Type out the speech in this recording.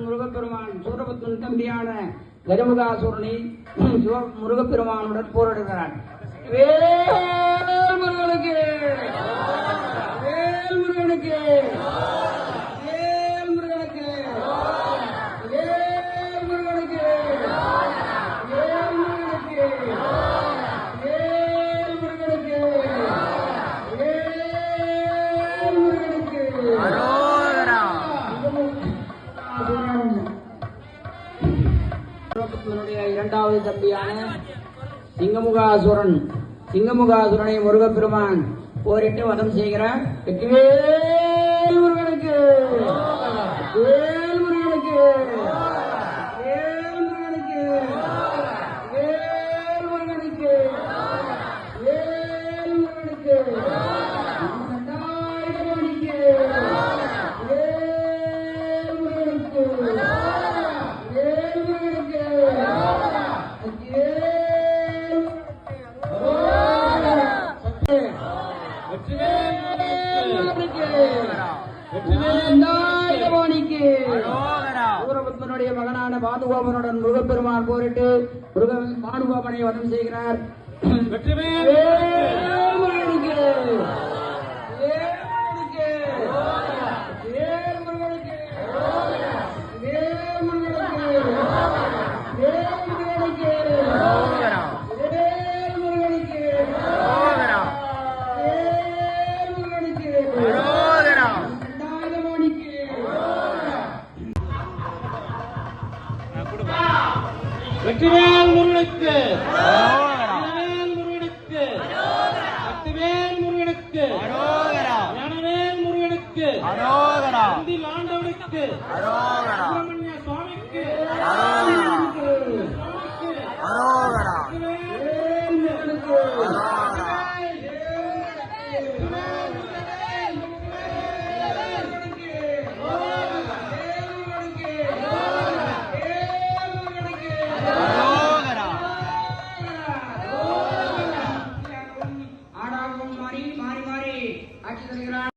முருகப்பெருமான் சூரபத்மன் தம்பியான கஜமுகாசுரனை முருகப்பெருமானுடன் போரிடுகிறான். வேல் முருகனுக்கு, வேல் முருகனுக்கு, வேல் முருகனுக்கு, வேல் முருகனுக்கு, வேல் முருகனுக்கு, வேல் முருகனுக்கு, வேல் முருகனுக்கு. இரண்டாவது தம்பியான சிங்கமுகாசுரனை முருகப்பெருமான் போரிட்டு வதம் செய்கிறார். வேல் முருகனுக்கு, வேல் முருகனுக்கு, வேல் முருகனுக்கு, வேல் முருகனுக்கு, வேல் முருகனுக்கு, சூரபத்மனுடைய மகனான பாதுகோபனுடன் முருகப்பெருமான் போரிட்டு பாதுகோபனை வதம் செய்கிறார். வெற்றிவேல் முருகனுக்கு, வெற்றிவேல் முருகனுக்கு, வெற்றிவேல் முருகனுக்கு, ஞானவேல் முருகனுக்கு, செந்தில் ஆண்டவனுக்கு, சுப்பிரமணிய சுவாமிக்கு, ஆட்சி தருகிறார்.